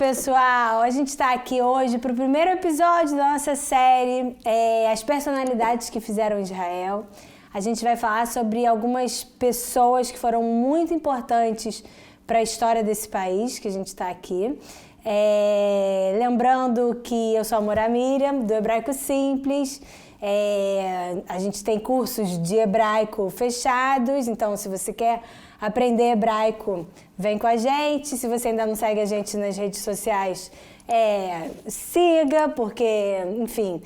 pessoal! A gente está aqui hoje para o primeiro episódio da nossa série As Personalidades que Fizeram Israel. A gente vai falar sobre algumas pessoas que foram muito importantes para a história desse país que a gente está aqui. Lembrando que eu sou a Moura Miriam, do Hebraico Simples. A gente tem cursos de hebraico fechados, então se você quer aprender hebraico, vem com a gente. Se você ainda não segue a gente nas redes sociais, siga, porque, enfim,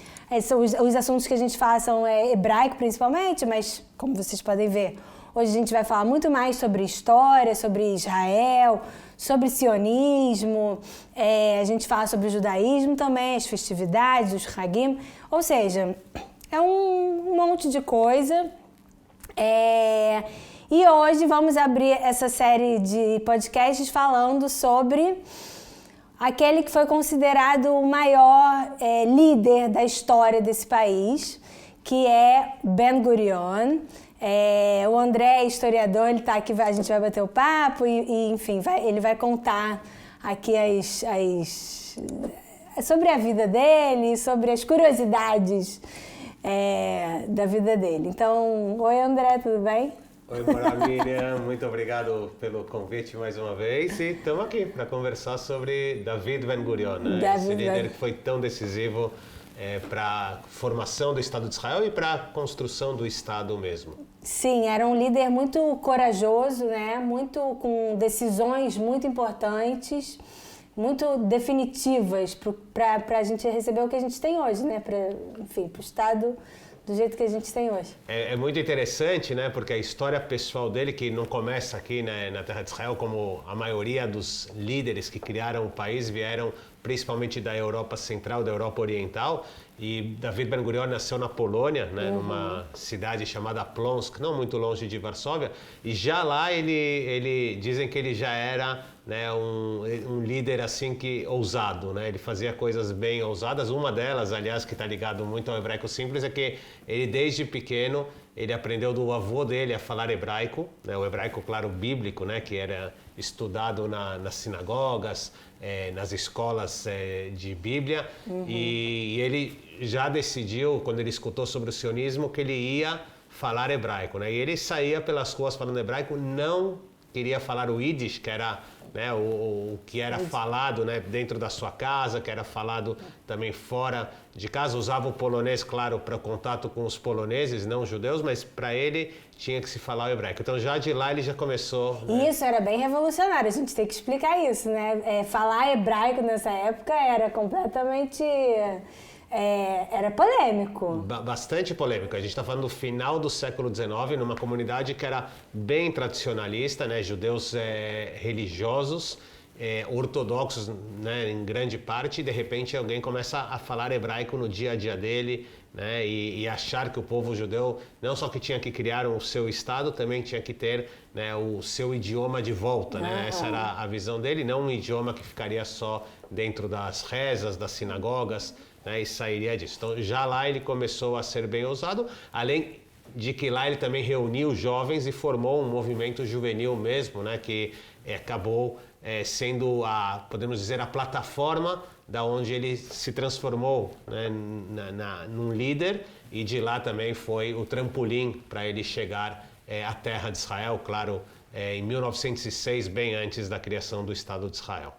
os assuntos que a gente fala são hebraico principalmente, mas como vocês podem ver, hoje a gente vai falar muito mais sobre história, sobre Israel, sobre sionismo, a gente fala sobre o judaísmo também, as festividades, os hagim, ou seja, é um monte de coisa. E hoje vamos abrir essa série de podcasts falando sobre aquele que foi considerado o maior líder da história desse país, que é Ben-Gurion. O André é historiador, ele está aqui, a gente vai bater o papo e enfim, ele vai contar aqui sobre a vida dele, sobre as curiosidades da vida dele. Então, oi André, tudo bem? Oi, Moura Miriam, muito obrigado pelo convite mais uma vez e estamos aqui para conversar sobre David Ben-Gurion, né? Esse líder que foi tão decisivo para a formação do Estado de Israel e para a construção do Estado mesmo. Sim, era um líder muito corajoso, né? Muito com decisões muito importantes, muito definitivas para a gente receber o que a gente tem hoje, né? Enfim, para o Estado do jeito que a gente tem hoje. É muito interessante, né? Porque a história pessoal dele, que não começa aqui, né, na Terra de Israel, como a maioria dos líderes que criaram o país vieram principalmente da Europa Central, da Europa Oriental, e David Ben-Gurion nasceu na Polônia, né, numa cidade chamada Plonsk, não muito longe de Varsóvia, e já lá ele dizem que ele já era, né, um líder assim que ousado, né? Ele fazia coisas bem ousadas. Uma delas, aliás, que está ligado muito ao hebraico simples, é que ele desde pequeno ele aprendeu do avô dele a falar hebraico, né? O hebraico, claro, bíblico, né? Que era estudado nas sinagogas, nas escolas de Bíblia, e ele já decidiu, quando ele escutou sobre o sionismo, que ele ia falar hebraico, né? E ele saía pelas ruas falando hebraico, não queria falar o Yiddish, que era, né, o que era falado, né, dentro da sua casa, que era falado também fora de casa. Usava o polonês, claro, para contato com os poloneses, não os judeus, mas para ele tinha que se falar o hebraico. Então já de lá ele já começou... Né? Isso era bem revolucionário, a gente tem que explicar isso, né? Falar hebraico nessa época era completamente... era polêmico. Bastante polêmico. A gente está falando do final do século XIX, numa comunidade que era bem tradicionalista, né? Judeus religiosos, ortodoxos, né? Em grande parte, e de repente alguém começa a falar hebraico no dia a dia dele, né? E achar que o povo judeu não só que tinha que criar o seu Estado, também tinha que ter, né, o seu idioma de volta, né? Essa era a visão dele, não um idioma que ficaria só dentro das rezas, das sinagogas, né, e sairia disso. Então já lá ele começou a ser bem ousado, além de que lá ele também reuniu jovens e formou um movimento juvenil mesmo, né, que acabou sendo podemos dizer, a plataforma da onde ele se transformou, né, num líder, e de lá também foi o trampolim para ele chegar à terra de Israel, claro, em 1906, bem antes da criação do Estado de Israel.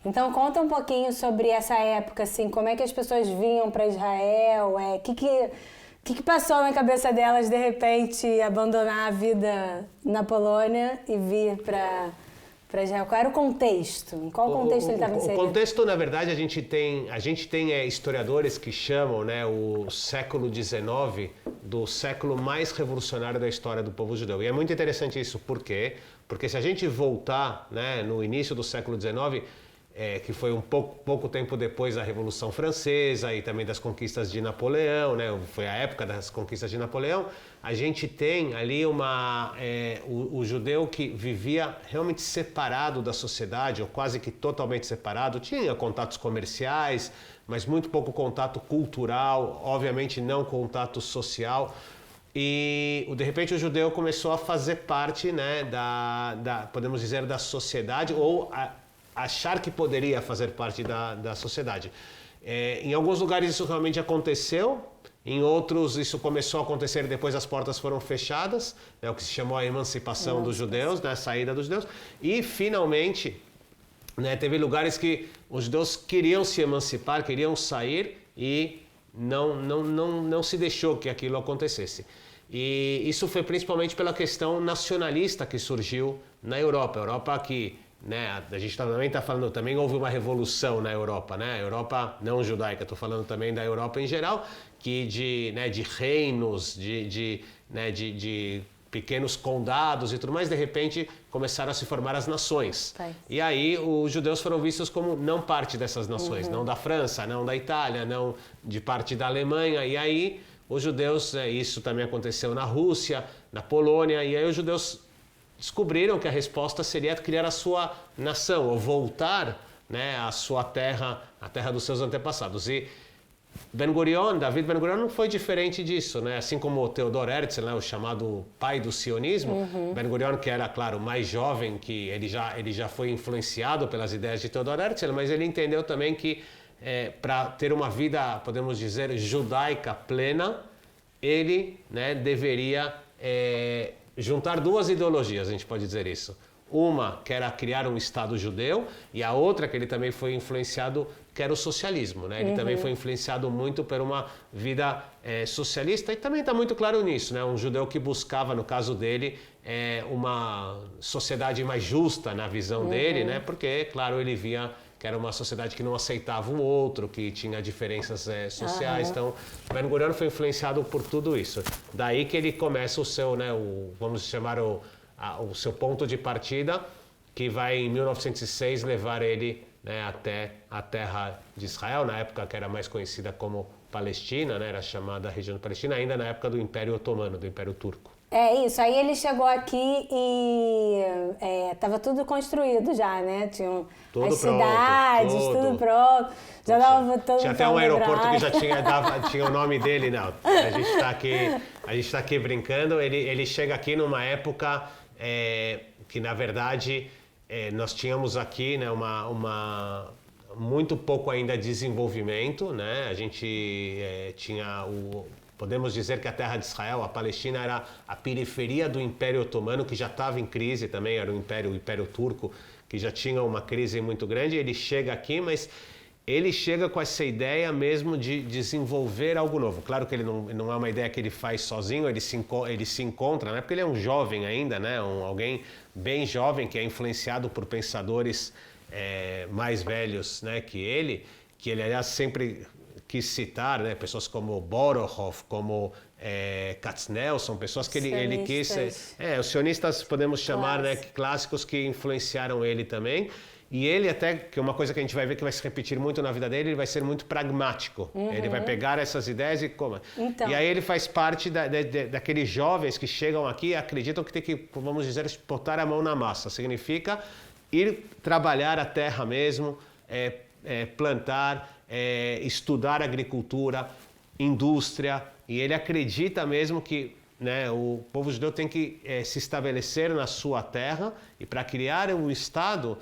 Então conta um pouquinho sobre essa época, assim, como é que as pessoas vinham para Israel, o que passou na cabeça delas de repente abandonar a vida na Polônia e vir para Israel? Qual era o contexto? Em qual contexto ele estava inserido? O contexto, na verdade, a gente tem historiadores que chamam, né, o século XIX do século mais revolucionário da história do povo judeu. E é muito interessante isso, por quê? Porque se a gente voltar, né, no início do século XIX, que foi pouco tempo depois da Revolução Francesa e também das conquistas de Napoleão, né? Foi a época das conquistas de Napoleão. A gente tem ali o judeu que vivia realmente separado da sociedade, ou quase que totalmente separado. Tinha contatos comerciais, mas muito pouco contato cultural, obviamente não contato social. E de repente o judeu começou a fazer parte, né, podemos dizer, da sociedade, ou achar que poderia fazer parte da sociedade. Em alguns lugares isso realmente aconteceu, em outros isso começou a acontecer depois as portas foram fechadas, né, o que se chamou a emancipação dos judeus, né, a saída dos judeus, e finalmente, né, teve lugares que os judeus queriam se emancipar, queriam sair e não se deixou que aquilo acontecesse. E isso foi principalmente pela questão nacionalista que surgiu na Europa. A Europa que, né, a gente também está falando, também houve uma revolução na Europa, né? A Europa não judaica, estou falando também da Europa em geral, que de reinos, de pequenos condados e tudo mais, de repente começaram a se formar as nações. E aí os judeus foram vistos como não parte dessas nações, não da França, não da Itália, não de parte da Alemanha. E aí os judeus, isso também aconteceu na Rússia, na Polônia, e aí os judeus descobriram que a resposta seria criar a sua nação, ou voltar, né, à sua terra, a terra dos seus antepassados. E David Ben Gurion não foi diferente disso, né? Assim como Theodor Herzl, né, o chamado pai do sionismo, Ben Gurion, que era, claro, mais jovem, que ele já foi influenciado pelas ideias de Theodor Herzl, mas ele entendeu também que para ter uma vida, podemos dizer, judaica plena, ele, né, deveria juntar duas ideologias, a gente pode dizer isso. Uma que era criar um Estado judeu e a outra que ele também foi influenciado, que era o socialismo, né? Ele também foi influenciado muito por uma vida socialista e também está muito claro nisso, né? Um judeu que buscava, no caso dele, uma sociedade mais justa na visão dele, né? Porque, claro, ele via que era uma sociedade que não aceitava o outro, que tinha diferenças sociais. Então, Ben Gurion foi influenciado por tudo isso. Daí que ele começa o seu, né, vamos chamar o seu ponto de partida, que vai em 1906 levar ele, né, até a terra de Israel, na época que era mais conhecida como Palestina, né, era chamada região de Palestina, ainda na época do Império Otomano, do Império Turco. É isso, aí ele chegou aqui e estava tudo construído já, né? Tinham tudo as pronto, cidades, tudo pronto. Já dava todo tinha até um aeroporto que já tinha o nome dele, não. A gente tá aqui brincando. Ele chega aqui numa época que, na verdade, nós tínhamos aqui, né, muito pouco ainda desenvolvimento, né? A gente tinha podemos dizer que a terra de Israel, a Palestina, era a periferia do Império Otomano, que já estava em crise também, era o Império Turco, que já tinha uma crise muito grande. Ele chega aqui, mas ele chega com essa ideia mesmo de desenvolver algo novo. Claro que ele não é uma ideia que ele faz sozinho, ele se encontra, né? Porque ele é um jovem ainda, né? Alguém bem jovem que é influenciado por pensadores mais velhos, né, que ele aliás sempre quis citar, né, pessoas como Borohov, como Katznel, são pessoas que ele quis... os sionistas podemos chamar, né, clássicos que influenciaram ele também. E ele até, que é uma coisa que a gente vai ver que vai se repetir muito na vida dele, ele vai ser muito pragmático. Ele vai pegar essas ideias e como... Então. E aí ele faz parte daqueles jovens que chegam aqui e acreditam que tem que, vamos dizer, botar a mão na massa. Significa ir trabalhar a terra mesmo, plantar, estudar agricultura, indústria, e ele acredita mesmo que, né, o povo judeu tem que se estabelecer na sua terra, e para criar um Estado,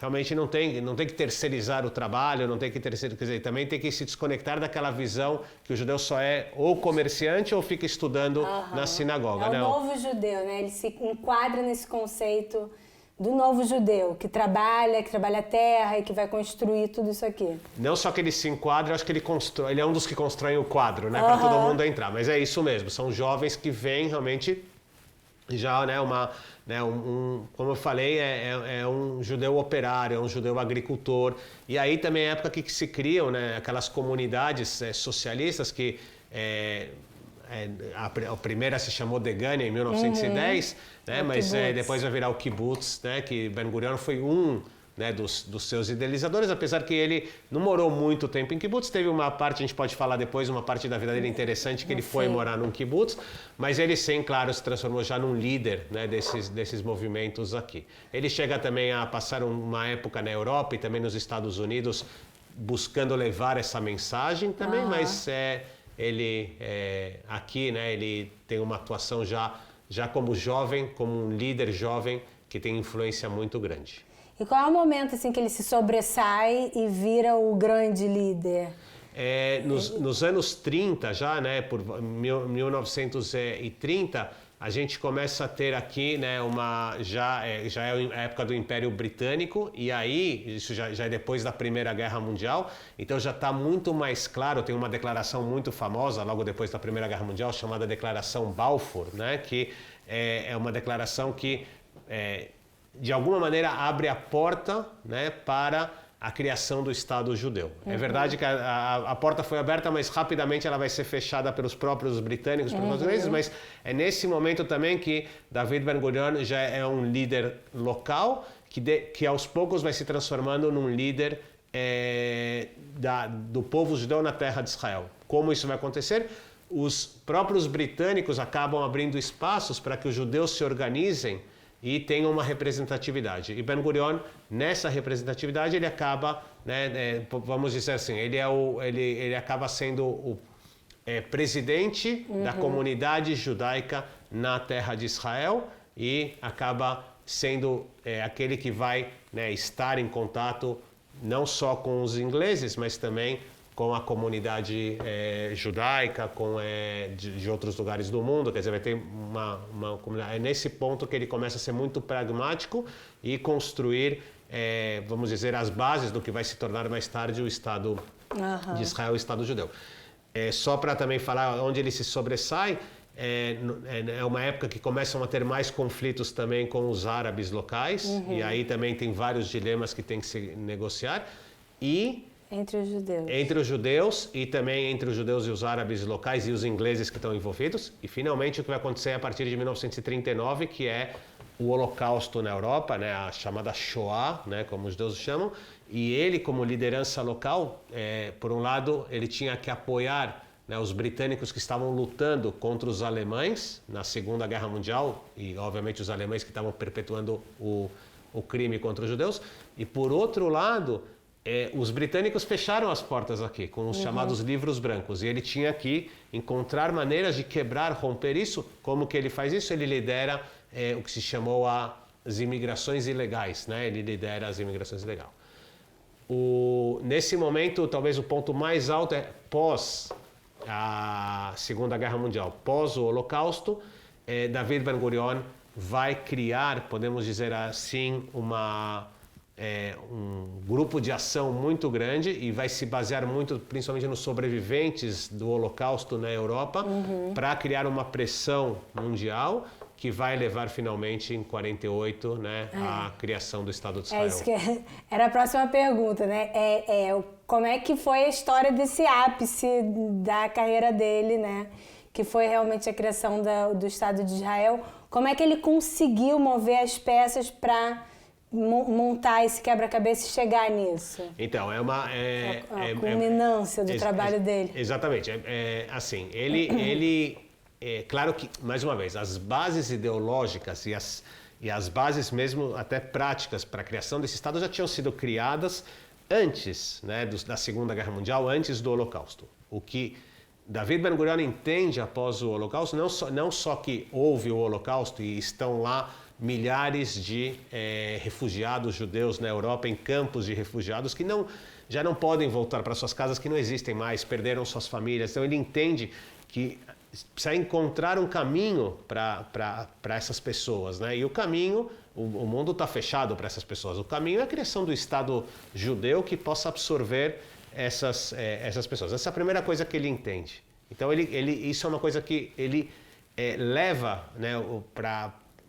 realmente não tem que terceirizar o trabalho, não tem que terceirizar, quer dizer, também tem que se desconectar daquela visão que o judeu só é ou comerciante ou fica estudando na sinagoga. É o novo judeu, né? Ele se enquadra nesse conceito do novo judeu, que trabalha a terra e que vai construir tudo isso aqui. Não só que ele se enquadra, eu acho que ele é um dos que constroem o quadro, né, para todo mundo entrar. Mas é isso mesmo, são jovens que vêm realmente já, né, como eu falei, é um judeu operário, é um judeu agricultor. E aí também é a época que se criam, né, aquelas comunidades socialistas que... a primeira se chamou Degania em 1910, né, mas depois vai virar o Kibbutz, né, que Ben Gurion foi né, dos seus idealizadores, apesar que ele não morou muito tempo em kibbutz. Teve uma parte, a gente pode falar depois, uma parte da vida dele interessante, que ele foi morar num kibbutz, mas ele, sim, claro, se transformou já num líder, né, desses movimentos aqui. Ele chega também a passar uma época na Europa e também nos Estados Unidos, buscando levar essa mensagem também, mas ele aqui, né, ele tem uma atuação já como jovem, como um líder jovem que tem influência muito grande. E qual é o momento assim que ele se sobressai e vira o grande líder? Nos anos 30 já, né, por 1930, a gente começa a ter aqui, né, já é a época do Império Britânico, e aí, isso já é depois da Primeira Guerra Mundial, então já está muito mais claro, tem uma declaração muito famosa, logo depois da Primeira Guerra Mundial, chamada Declaração Balfour, né, que é uma declaração que, de alguma maneira, abre a porta, né, para a criação do Estado judeu. É verdade que a porta foi aberta, mas rapidamente ela vai ser fechada pelos próprios britânicos, pelos ingleses, mas é nesse momento também que David Ben-Gurion já é um líder local, que aos poucos vai se transformando num líder do povo judeu na terra de Israel. Como isso vai acontecer? Os próprios britânicos acabam abrindo espaços para que os judeus se organizem e tenham uma representatividade. E Ben-Gurion, nessa representatividade, ele acaba, né, vamos dizer assim, ele acaba sendo o presidente da comunidade judaica na terra de Israel e acaba sendo aquele que vai, né, estar em contato não só com os ingleses, mas também com a comunidade judaica, de outros lugares do mundo, quer dizer, vai ter uma comunidade. É nesse ponto que ele começa a ser muito pragmático e construir, vamos dizer, as bases do que vai se tornar mais tarde o Estado de Israel, o Estado judeu. Só para também falar onde ele se sobressai, é uma época que começam a ter mais conflitos também com os árabes locais, e aí também tem vários dilemas que tem que se negociar, e entre os judeus. Entre os judeus e também entre os judeus e os árabes locais e os ingleses que estão envolvidos. E finalmente o que vai acontecer a partir de 1939, que é o Holocausto na Europa, né, a chamada Shoah, né, como os judeus chamam. E ele, como liderança local, por um lado, ele tinha que apoiar, né, os britânicos que estavam lutando contra os alemães na Segunda Guerra Mundial, e obviamente os alemães que estavam perpetuando o crime contra os judeus. E por outro lado, os britânicos fecharam as portas aqui, com os chamados livros brancos, e ele tinha que encontrar maneiras de quebrar, romper isso. Como que ele faz isso? Ele lidera o que se chamou as imigrações ilegais, né? Ele lidera as imigrações ilegais. Nesse momento, talvez o ponto mais alto é pós a Segunda Guerra Mundial, pós o Holocausto, David Ben-Gurion vai criar, podemos dizer assim, um grupo de ação muito grande e vai se basear muito, principalmente nos sobreviventes do Holocausto na Europa, para criar uma pressão mundial que vai levar finalmente em 48, né, à criação do Estado de Israel. Isso que era a próxima pergunta, né? Como é que foi a história desse ápice da carreira dele, né? Que foi realmente a criação do Estado de Israel. Como é que ele conseguiu mover as peças para montar esse quebra-cabeça e chegar nisso? Então, a culminância do trabalho dele. Exatamente. Assim, claro que, mais uma vez, as bases ideológicas e as bases mesmo até práticas para a criação desse Estado já tinham sido criadas antes, né, da Segunda Guerra Mundial, antes do Holocausto. O que David Ben-Gurion entende após o Holocausto, não só que houve o Holocausto e estão lá milhares de refugiados judeus na Europa, em campos de refugiados, que já não podem voltar para suas casas, que não existem mais, perderam suas famílias. Então ele entende que precisa encontrar um caminho para essas pessoas, né? E o caminho, o mundo está fechado para essas pessoas. O caminho é a criação do Estado judeu que possa absorver essas pessoas. Essa é a primeira coisa que ele entende. Então isso é uma coisa que ele leva, né,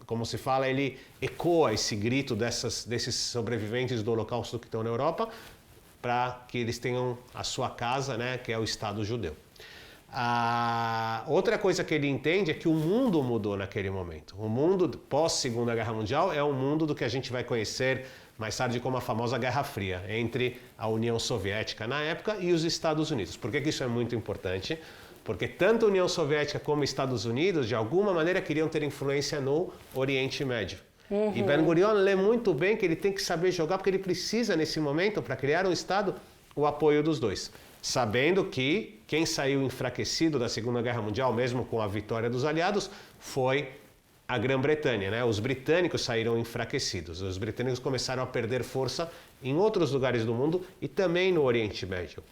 como se fala, ele ecoa esse grito desses sobreviventes do Holocausto que estão na Europa, para que eles tenham a sua casa, né, que é o Estado judeu. Outra coisa que ele entende é que o mundo mudou naquele momento. O mundo pós-Segunda Guerra Mundial é um mundo do que a gente vai conhecer mais tarde como a famosa Guerra Fria, entre a União Soviética na época e os Estados Unidos. Por que isso é muito importante? Porque tanto a União Soviética como os Estados Unidos, de alguma maneira, queriam ter influência no Oriente Médio. E Ben-Gurion lê muito bem que ele tem que saber jogar, porque ele precisa, nesse momento, para criar um Estado, o apoio dos dois. Sabendo que quem saiu enfraquecido da Segunda Guerra Mundial, mesmo com a vitória dos aliados, foi a Grã-Bretanha, né? Os britânicos saíram enfraquecidos. Os britânicos começaram a perder força em outros lugares do mundo e também no Oriente Médio.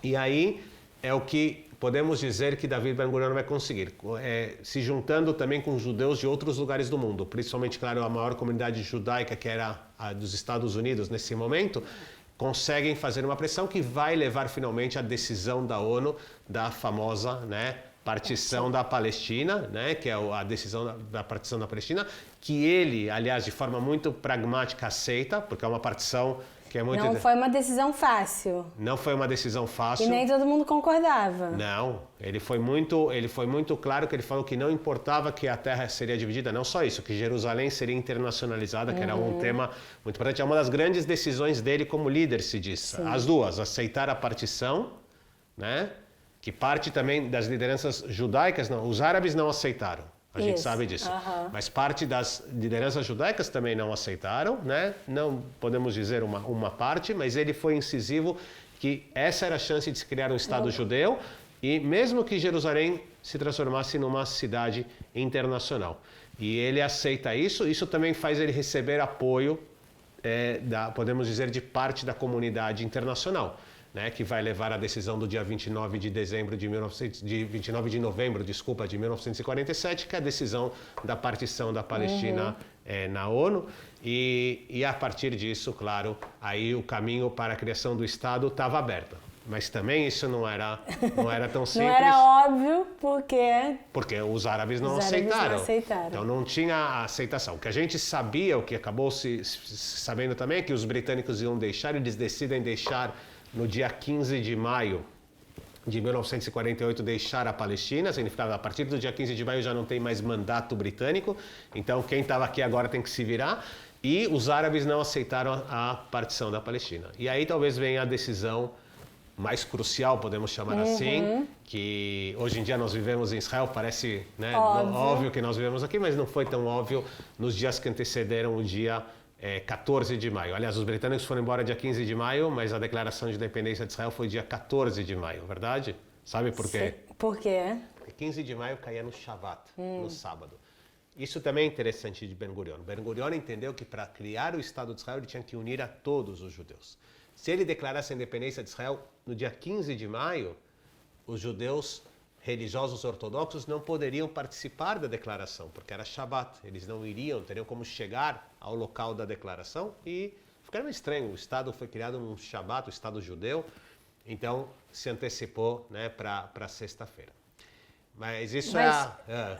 E aí é o que podemos dizer que David Ben-Gurion vai conseguir, se juntando também com judeus de outros lugares do mundo, principalmente, claro, a maior comunidade judaica, que era a dos Estados Unidos nesse momento, conseguem fazer uma pressão que vai levar finalmente à decisão da ONU da famosa, né, partição da Palestina, né, que é a decisão da partição da Palestina, que ele, aliás, de forma muito pragmática aceita, porque é uma partição que é muito... Não foi uma decisão fácil. Não foi uma decisão fácil. E nem todo mundo concordava. Não, ele foi muito claro que ele falou que não importava que a terra seria dividida, não só isso, que Jerusalém seria internacionalizada, que era um tema muito importante. É uma das grandes decisões dele como líder, se diz. Sim. As duas, aceitar a partição, né? Que parte também das lideranças judaicas, não, os árabes não aceitaram, a gente sabe disso. Mas parte das lideranças judaicas também não aceitaram, né? Não podemos dizer uma parte, mas ele foi incisivo que essa era a chance de se criar um Estado judeu e mesmo que Jerusalém se transformasse numa cidade internacional. E ele aceita isso, isso também faz ele receber apoio, podemos dizer, de parte da comunidade internacional. Né, que vai levar à decisão do dia 29 de novembro, de 1947, que é a decisão da partição da Palestina na ONU. E a partir disso, claro, aí o caminho para a criação do Estado estava aberto. Mas também isso não era tão simples. Não era óbvio, porque os árabes não aceitaram. Então não tinha aceitação. O que a gente sabia, o que acabou se sabendo também, é que os britânicos iam deixar, eles decidem deixar no dia 15 de maio de 1948, deixar a Palestina, significava a partir do dia 15 de maio já não tem mais mandato britânico, então quem estava aqui agora tem que se virar, e os árabes não aceitaram a partição da Palestina. E aí talvez venha a decisão mais crucial, podemos chamar assim, que hoje em dia nós vivemos em Israel, parece, né, óbvio que nós vivemos aqui, mas não foi tão óbvio nos dias que antecederam o dia 14 de maio. Aliás, os britânicos foram embora dia 15 de maio, mas a declaração de independência de Israel foi dia 14 de maio, verdade? Sabe por quê? Por quê? Porque 15 de maio caía no Shabat, no sábado. Isso também é interessante de Ben-Gurion. Ben-Gurion entendeu que para criar o Estado de Israel ele tinha que unir a todos os judeus. Se ele declarasse a independência de Israel no dia 15 de maio, os judeus religiosos ortodoxos não poderiam participar da declaração, porque era Shabat. Eles não teriam como chegar ao local da declaração e ficaram estranho. O Estado foi criado num Shabat, o Estado judeu, então se antecipou, né, para sexta-feira. Mas isso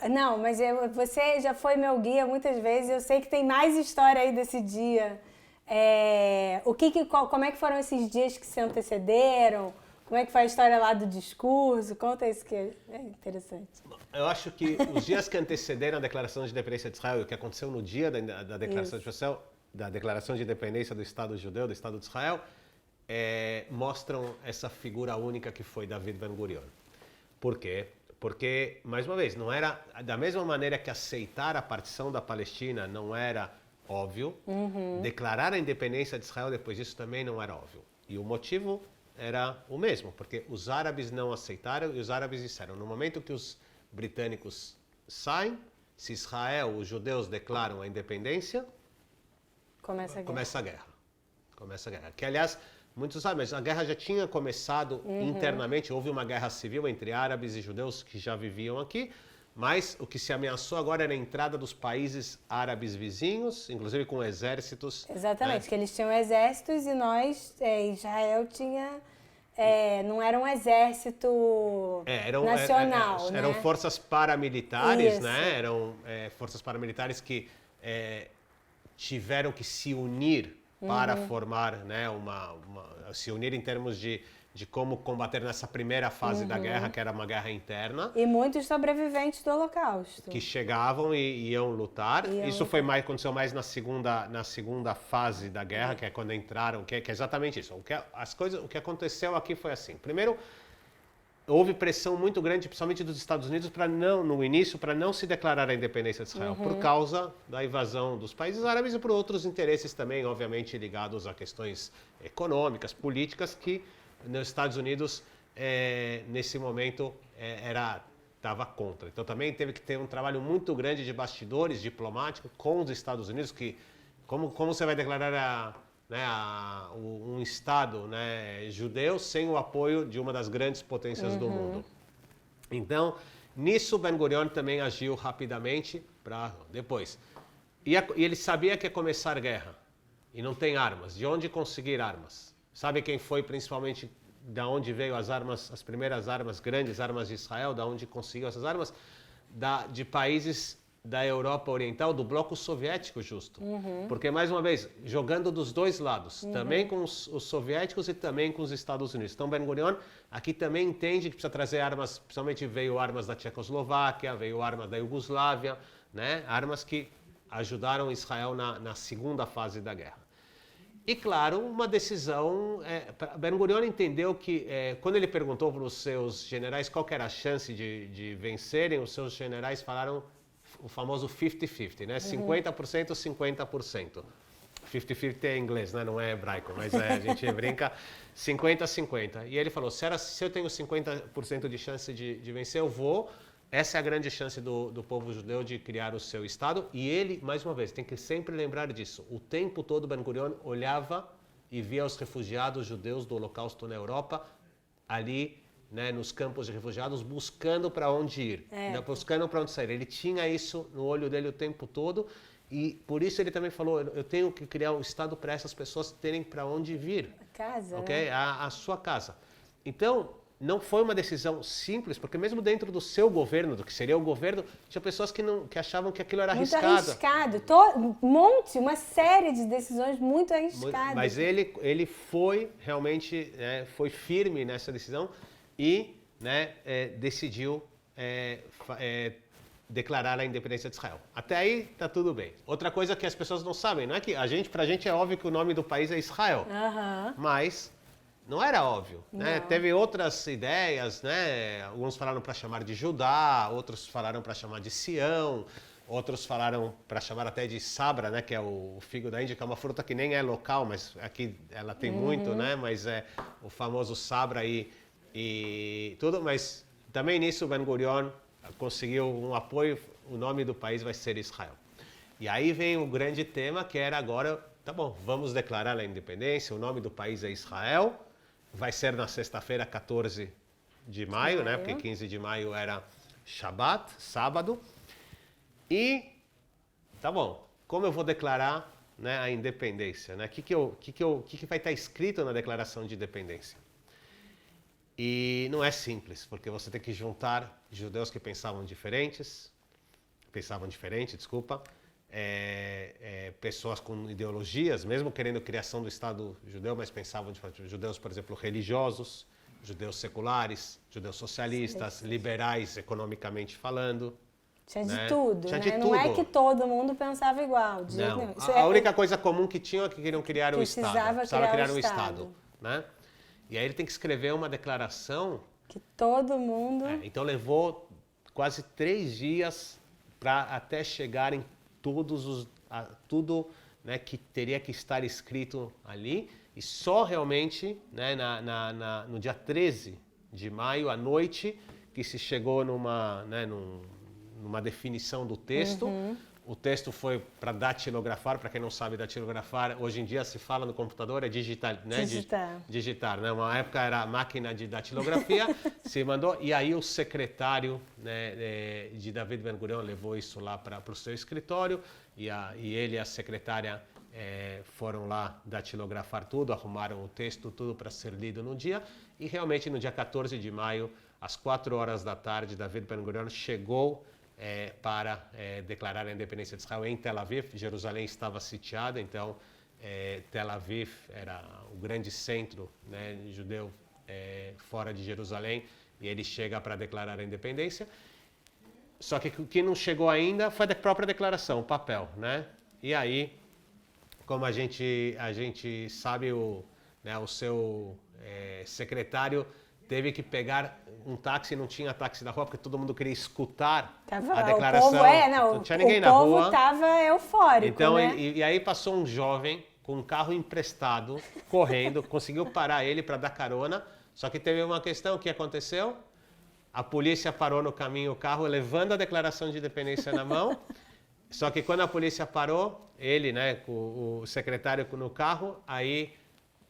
Não, mas você já foi meu guia muitas vezes, eu sei que tem mais história aí desse dia. Como é que foram esses dias que se antecederam? Como é que foi a história lá do discurso? Conta isso que é interessante. Eu acho que os dias que antecederam a declaração de independência de Israel, o que aconteceu no dia da declaração de independência do Estado judeu, do Estado de Israel, mostram essa figura única que foi David Ben-Gurion. Por quê? Porque, mais uma vez, não era da mesma maneira que aceitar a partição da Palestina não era óbvio, declarar a independência de Israel depois disso também não era óbvio. E o motivo era o mesmo, porque os árabes não aceitaram e os árabes disseram, no momento que os britânicos saem, se Israel, os judeus declaram a independência, começa a guerra. Que, aliás, muitos sabem, mas a guerra já tinha começado internamente, houve uma guerra civil entre árabes e judeus que já viviam aqui, mas o que se ameaçou agora era a entrada dos países árabes vizinhos, inclusive com exércitos. Exatamente, que eles tinham exércitos e Israel tinha... não era um exército nacional, eram forças paramilitares, né? Eram forças paramilitares que tiveram que se unir para formar, né, se unir em termos de como combater nessa primeira fase da guerra, que era uma guerra interna. E muitos sobreviventes do Holocausto. Que chegavam e iam lutar. Isso aconteceu mais na segunda fase da guerra, que é quando entraram, que é exatamente isso. O que aconteceu aqui foi assim. Primeiro, houve pressão muito grande, principalmente dos Estados Unidos, no início, para não se declarar a independência de Israel, por causa da invasão dos países árabes e por outros interesses também, obviamente, ligados a questões econômicas, políticas, que nos Estados Unidos, nesse momento, era estava contra. Então também teve que ter um trabalho muito grande de bastidores diplomático com os Estados Unidos, que como você vai declarar um Estado, né, judeu sem o apoio de uma das grandes potências do mundo. Então, nisso Ben Gurion também agiu rapidamente para depois. E ele sabia que ia começar guerra e não tem armas. De onde conseguir armas? Sabe quem foi principalmente da onde veio as armas, as primeiras armas, grandes armas de Israel, da onde conseguiu essas armas? De países da Europa Oriental, do bloco soviético justo. Porque, mais uma vez, jogando dos dois lados, também com os soviéticos e também com os Estados Unidos. Então, Ben Gurion aqui também entende que precisa trazer armas, principalmente veio armas da Tchecoslováquia, veio armas da Iugoslávia, né? Armas que ajudaram Israel na segunda fase da guerra. E, claro, uma decisão... Ben Gurion entendeu que, quando ele perguntou para os seus generais qual que era a chance de vencerem, os seus generais falaram o famoso 50-50, né? 50%, 50%. 50-50 é inglês, né? Não é hebraico, mas a gente brinca 50-50. E ele falou, se eu tenho 50% de chance de vencer, eu vou. Essa é a grande chance do povo judeu de criar o seu Estado. E ele, mais uma vez, tem que sempre lembrar disso. O tempo todo Ben Gurion olhava e via os refugiados judeus do Holocausto na Europa ali, né, nos campos de refugiados, buscando para onde ir, buscando para onde sair. Ele tinha isso no olho dele o tempo todo e por isso ele também falou, eu tenho que criar um Estado para essas pessoas terem para onde vir. A casa, okay? Né? A sua casa. Então, não foi uma decisão simples, porque mesmo dentro do seu governo, do que seria o governo, tinha pessoas que achavam que aquilo era arriscado. Muito arriscado. Uma série de decisões muito arriscadas. Mas ele foi realmente, foi firme nessa decisão e decidiu declarar a independência de Israel. Até aí tá tudo bem. Outra coisa que as pessoas não sabem, não é que pra gente é óbvio que o nome do país é Israel, mas não era óbvio, né? Teve outras ideias, né? Alguns falaram para chamar de Judá, outros falaram para chamar de Sião, outros falaram para chamar até de Sabra, né? Que é o figo da Índia, que é uma fruta que nem é local, mas aqui ela tem muito, né? Mas é o famoso Sabra e tudo. Mas também nisso Ben Gurion conseguiu um apoio, o nome do país vai ser Israel. E aí vem o grande tema que era agora, tá bom, vamos declarar a independência, o nome do país é Israel. Vai ser na sexta-feira, 14 de maio, né? Porque 15 de maio era Shabbat, sábado. E, tá bom, como eu vou declarar, né, a independência? Né? O que vai estar escrito na declaração de independência? E não é simples, porque você tem que juntar judeus que pensavam diferente, pessoas com ideologias, mesmo querendo a criação do Estado judeu, mas pensavam diferente. Judeus, por exemplo, religiosos, judeus seculares, judeus socialistas, liberais economicamente falando. Tinha de tudo, Tinha né? de Não tudo. é que todo mundo pensava igual. Não. A única coisa comum que tinha é que queriam criar o Estado. Precisava criar um Estado. Né? E aí ele tem que escrever uma declaração... Que todo mundo... Então levou quase 3 dias para até chegar em tudo, né, que teria que estar escrito ali. E só realmente, né, no dia 13 de maio, à noite, que se chegou numa definição do texto. O texto foi para datilografar, para quem não sabe datilografar, hoje em dia se fala no computador, é digitar, né? Digitar, né? Uma época era a máquina de datilografia, se mandou, e aí o secretário, né, de David Ben Gurion levou isso lá para o seu escritório, e ele e a secretária foram lá datilografar tudo, arrumaram o texto, tudo para ser lido no dia, e realmente no dia 14 de maio, às 4 horas da tarde, David Ben Gurion chegou para declarar a independência de Israel em Tel Aviv. Jerusalém estava sitiada, então Tel Aviv era o grande centro, né, judeu fora de Jerusalém, e ele chega para declarar a independência. Só que o que não chegou ainda foi a própria declaração, o papel, né? E aí, como a gente sabe, o seu secretário teve que pegar um táxi, não tinha táxi na rua, porque todo mundo queria escutar a declaração. Não tinha ninguém na rua. O povo estava eufórico, então, né? E aí passou um jovem com um carro emprestado, correndo, conseguiu parar ele para dar carona, só que teve uma questão, o que aconteceu? a polícia parou no caminho o carro, levando a declaração de independência na mão. Só que quando a polícia parou, ele, né, com o secretário no carro, aí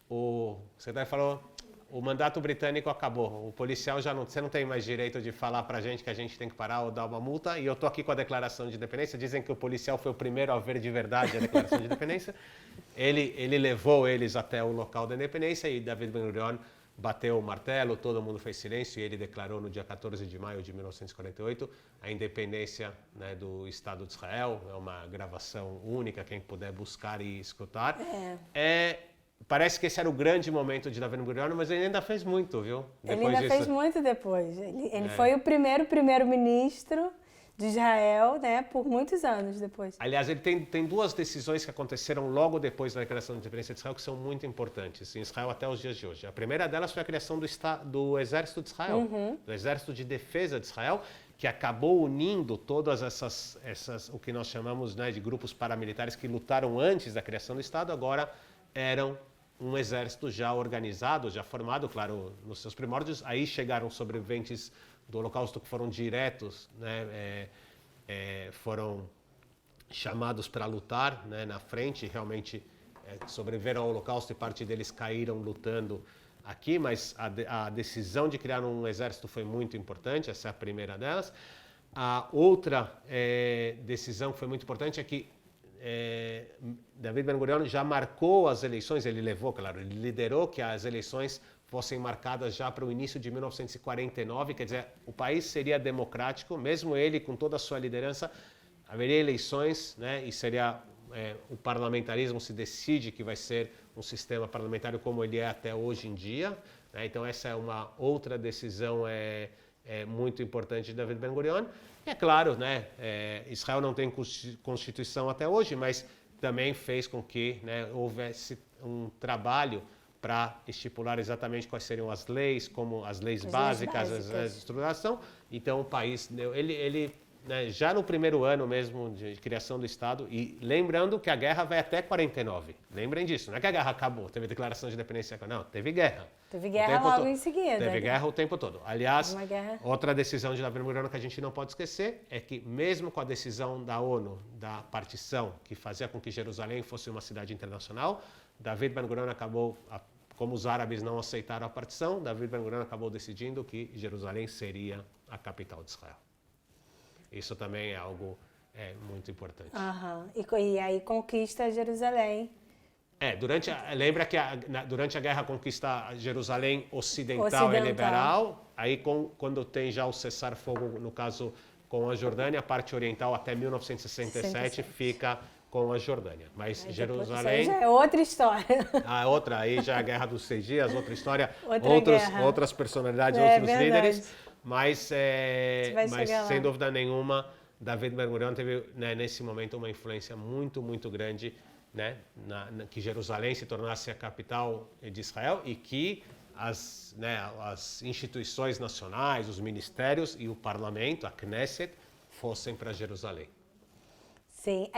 o secretário falou: o mandato britânico acabou, o policial você não tem mais direito de falar pra gente que a gente tem que parar ou dar uma multa, e eu tô aqui com a declaração de independência. Dizem que o policial foi o primeiro a ver de verdade a declaração de independência. Ele levou eles até o local da independência e David Ben-Gurion bateu o martelo, todo mundo fez silêncio e ele declarou no dia 14 de maio de 1948 a independência, né, do Estado de Israel. É uma gravação única, quem puder buscar e escutar. Parece que esse era o grande momento de David Ben-Gurion, mas ele ainda fez muito, viu? Ele ainda fez muito depois. Ele foi o primeiro-ministro de Israel, né, por muitos anos depois. Aliás, ele tem duas decisões que aconteceram logo depois da declaração de independência de Israel que são muito importantes em Israel até os dias de hoje. A primeira delas foi a criação do Exército de Israel, do Exército de Defesa de Israel, que acabou unindo todas essas o que nós chamamos, né, de grupos paramilitares que lutaram antes da criação do Estado, agora eram um exército já organizado, já formado, claro, nos seus primórdios. Aí chegaram sobreviventes do Holocausto que foram diretos, né, foram chamados para lutar, né, na frente, realmente sobreviveram ao Holocausto e parte deles caíram lutando aqui, mas a decisão de criar um exército foi muito importante, essa é a primeira delas. A outra decisão que foi muito importante é que David Ben-Gurion já marcou as eleições, ele liderou que as eleições fossem marcadas já para o início de 1949, quer dizer, o país seria democrático, mesmo ele com toda a sua liderança, haveria eleições, né, e seria o parlamentarismo se decide que vai ser um sistema parlamentar como ele é até hoje em dia, né? Então essa é uma outra decisão muito importante de David Ben-Gurion. E é claro, né, Israel não tem constituição até hoje, mas também fez com que, né, houvesse um trabalho para estipular exatamente quais seriam as leis, como as leis básicas, as leis de estruturação. Então o país, ele né, já no primeiro ano mesmo de criação do Estado, e lembrando que a guerra vai até 49, lembrem disso, não é que a guerra acabou, teve declaração de independência, não, teve guerra. Teve guerra logo em seguida. Teve guerra o tempo todo. Aliás, outra decisão de David Ben-Gurion que a gente não pode esquecer é que mesmo com a decisão da ONU, da partição, que fazia com que Jerusalém fosse uma cidade internacional, David Ben-Gurion acabou, como os árabes não aceitaram a partição, David Ben-Gurion acabou decidindo que Jerusalém seria a capital de Israel. Isso também é algo muito importante. E aí conquista Jerusalém. Lembra que durante a guerra conquista Jerusalém ocidental e liberal, aí quando tem já o cessar-fogo, no caso com a Jordânia, a parte oriental até 1967 fica com a Jordânia. Mas aí Jerusalém... já é outra história. Aí já é a Guerra dos 6 Dias, outra história, outras personalidades, outros líderes. Mas sem dúvida nenhuma, David Ben-Gurion teve, né, nesse momento uma influência muito, muito grande, né, que Jerusalém se tornasse a capital de Israel e que as instituições nacionais, os ministérios e o parlamento, a Knesset, fossem para Jerusalém. Sim,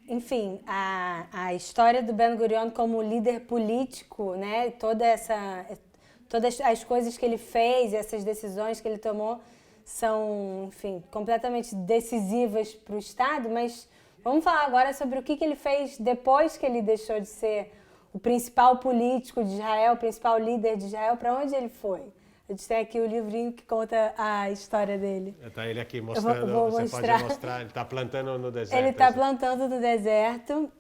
enfim, a história do Ben-Gurion como líder político, né, todas as coisas que ele fez, essas decisões que ele tomou são, enfim, completamente decisivas para o Estado, mas vamos falar agora sobre o que ele fez depois que ele deixou de ser o principal político de Israel, o principal líder de Israel, para onde ele foi? A gente tem aqui o livrinho que conta a história dele. Está ele aqui mostrando, você pode mostrar, ele está plantando no deserto. Ele está plantando no deserto.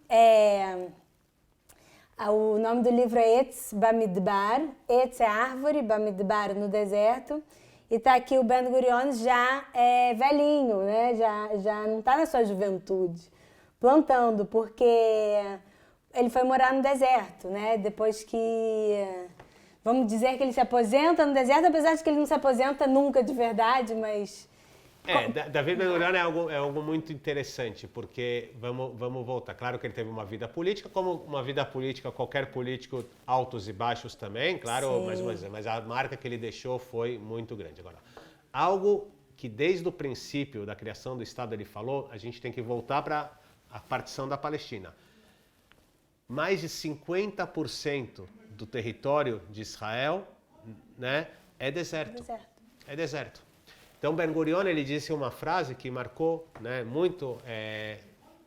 O nome do livro é Etz Bamidbar. Etz é árvore, Bamidbar no deserto. E está aqui o Ben-Gurion já velhinho, né? Já não está na sua juventude, plantando, porque ele foi morar no deserto, né? Depois que... Vamos dizer que ele se aposenta no deserto, apesar de que ele não se aposenta nunca de verdade, mas... David Ben-Gurion é algo muito interessante, porque vamos voltar. Claro que ele teve uma vida política, como uma vida política, qualquer político, altos e baixos também, claro, mas a marca que ele deixou foi muito grande. Agora, algo que desde o princípio da criação do Estado ele falou, a gente tem que voltar para a partição da Palestina. Mais de 50% do território de Israel, né, é deserto. é deserto. Então Ben Gurion ele disse uma frase que marcou, né, muito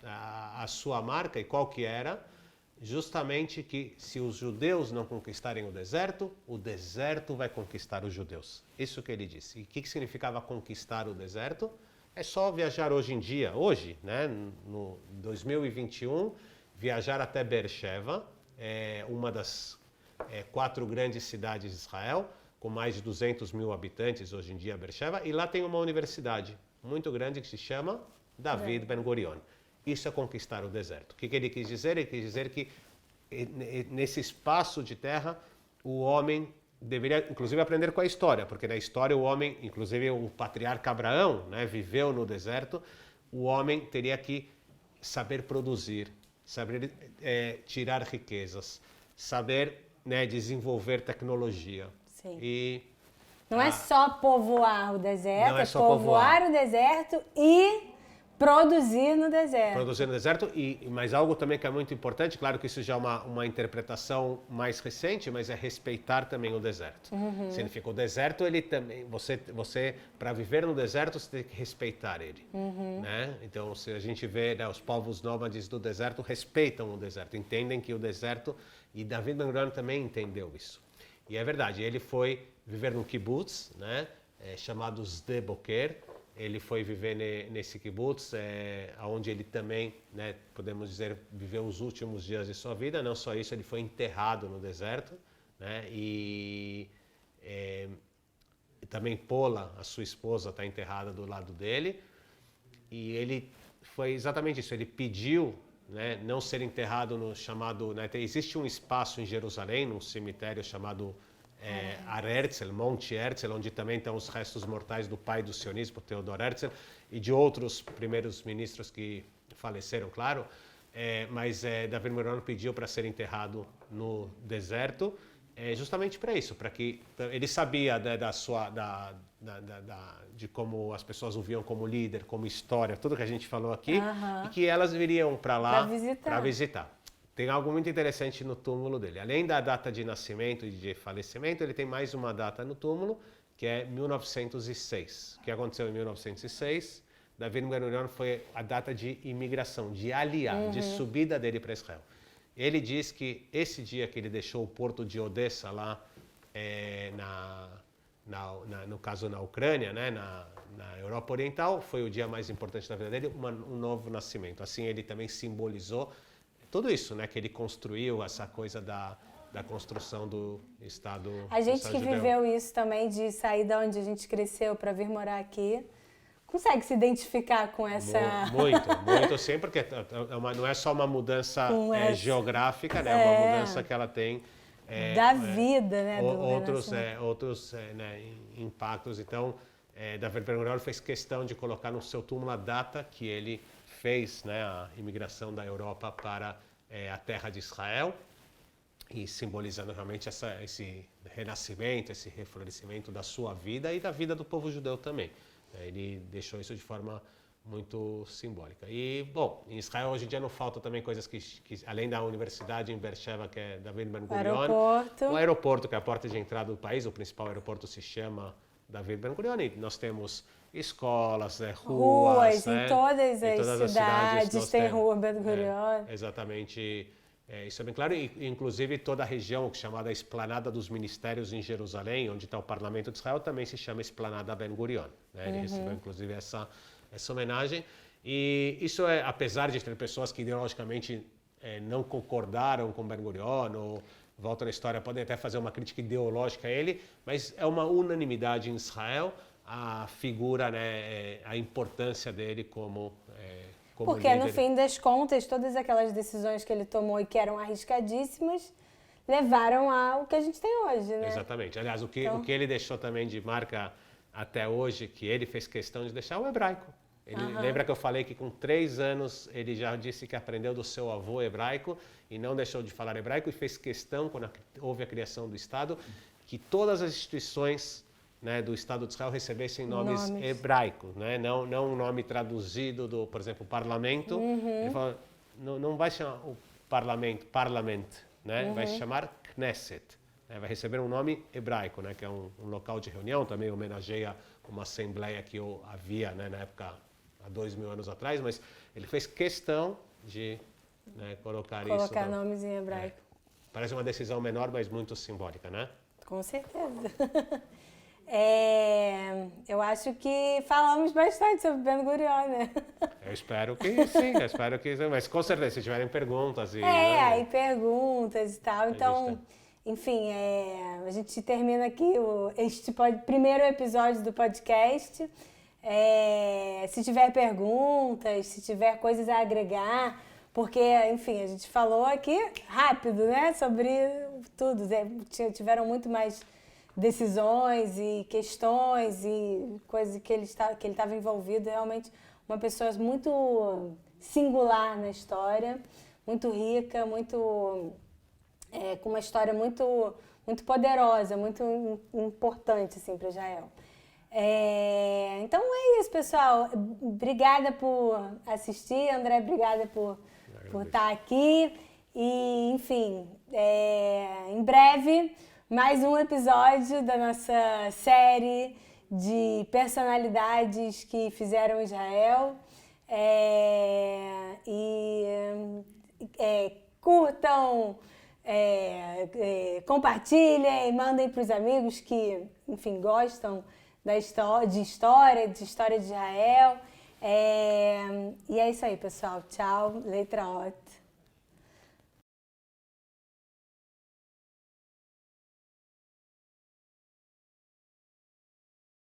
a sua marca, e qual que era? Justamente que se os judeus não conquistarem o deserto vai conquistar os judeus. Isso que ele disse. E o que significava conquistar o deserto? É só viajar hoje em dia, hoje, né, no 2021, viajar até Beersheba, uma das 4 grandes cidades de Israel, com mais de 200 mil habitantes hoje em dia, Beersheba, e lá tem uma universidade muito grande que se chama David Ben Gurion. Isso é conquistar o deserto. O que ele quis dizer? Ele quis dizer que nesse espaço de terra o homem deveria, inclusive, aprender com a história, porque na história o homem, inclusive o patriarca Abraão, né, viveu no deserto, o homem teria que saber produzir, saber tirar riquezas, saber, né, desenvolver tecnologia. Sim. E não é só povoar o deserto, não é só povoar o deserto e produzir no deserto. Produzir no deserto, mas algo também que é muito importante, claro que isso já é uma interpretação mais recente, mas é respeitar também o deserto. Significa o deserto, ele também, você para viver no deserto, você tem que respeitar ele. Né? Então, se a gente vê, né, os povos nômades do deserto respeitam o deserto, entendem que o deserto, e David Ben Gurion também entendeu isso. E é verdade, ele foi viver num kibbutz, né, chamado Sde Boker. Ele foi viver nesse kibbutz, onde ele também, né, podemos dizer, viveu os últimos dias de sua vida. Não só isso, ele foi enterrado no deserto, né, e também Pola, a sua esposa, está enterrada do lado dele. E ele foi exatamente isso, ele pediu, né, não ser enterrado no chamado... Né, existe um espaço em Jerusalém, num cemitério chamado... Ar Herzl, Monte Herzl, onde também estão os restos mortais do pai do sionismo, Theodor Herzl, e de outros primeiros ministros que faleceram, claro, mas David Ben Gurion pediu para ser enterrado no deserto, justamente para isso, para que ele sabia, né, de como as pessoas o viam como líder, como história, tudo que a gente falou aqui, e que elas viriam para lá para visitar. Tem algo muito interessante no túmulo dele. Além da data de nascimento e de falecimento, ele tem mais uma data no túmulo, que é 1906. O que aconteceu em 1906? David Ben Gurion foi a data de imigração, de aliá, de subida dele para Israel. Ele diz que esse dia que ele deixou o porto de Odessa lá, no caso na Ucrânia, né, na Europa Oriental, foi o dia mais importante da vida dele, um novo nascimento. Assim ele também simbolizou tudo isso, né, que ele construiu, essa coisa da construção do Estado judeu. A gente que viveu isso também, de sair de onde a gente cresceu para vir morar aqui, consegue se identificar com essa... Muito sim, porque não é só uma mudança geográfica, né, é uma mudança que ela tem... da vida, né? Outros né, impactos. Então, David Ben Gurion fez questão de colocar no seu túmulo a data que ele fez, né, a imigração da Europa para a terra de Israel, e simbolizando realmente esse renascimento, esse reflorescimento da sua vida e da vida do povo judeu também. Ele deixou isso de forma muito simbólica. E, bom, em Israel hoje em dia não falta também coisas que além da universidade em Beersheba, que é David Ben Gurion, o aeroporto, que é a porta de entrada do país, o principal aeroporto se chama David Ben Gurion, e nós temos escolas, ruas, né? Em todas as cidades tem rua Ben Gurion. Exatamente, isso é bem claro. E, inclusive toda a região chamada Esplanada dos Ministérios em Jerusalém, onde está o Parlamento de Israel, também se chama Esplanada Ben Gurion. Né? Ele recebeu inclusive essa homenagem. E isso apesar de ter pessoas que ideologicamente não concordaram com Ben Gurion, ou volta na história, podem até fazer uma crítica ideológica a ele, mas é uma unanimidade em Israel a figura, né, a importância dele como porque líder. No fim das contas, todas aquelas decisões que ele tomou e que eram arriscadíssimas levaram ao que a gente tem hoje, né? Exatamente. Aliás, o que ele deixou também de marca até hoje, que ele fez questão de deixar, o hebraico. Lembra que eu falei que com 3 anos ele já disse que aprendeu do seu avô hebraico e não deixou de falar hebraico, e fez questão, quando houve a criação do Estado, que todas as instituições, né, do Estado de Israel recebessem nomes hebraicos, né? Não um nome traduzido do, por exemplo, parlamento. Ele falou, não vai chamar o parlamento, né? Vai se chamar Knesset. vai receber um nome hebraico, né, que é um local de reunião, também homenageia uma assembleia que havia, né, na época, há 2000 anos atrás, mas ele fez questão de, né, colocar isso. Colocar nomes em hebraico. Parece uma decisão menor, mas muito simbólica, né? Com certeza. Eu acho que falamos bastante sobre Ben Gurion, né? Eu espero que sim, mas com certeza, se tiverem perguntas e... aí perguntas e tal, então... Enfim, a gente termina aqui este primeiro episódio do podcast. Se tiver perguntas, se tiver coisas a agregar, porque, enfim, a gente falou aqui rápido, né, sobre tudo. Tiveram muito mais decisões e questões e coisas que ele estava envolvido. Realmente uma pessoa muito singular na história, muito rica, com uma história muito, muito poderosa, muito importante assim, para Israel. Então é isso, pessoal. Obrigada por assistir, André, obrigada por estar aqui. E, enfim, em breve, mais um episódio da nossa série de personalidades que fizeram Israel. Curtam, compartilhem, mandem para os amigos que, enfim, gostam de história de Israel. E é isso aí, pessoal. Tchau. Letra O.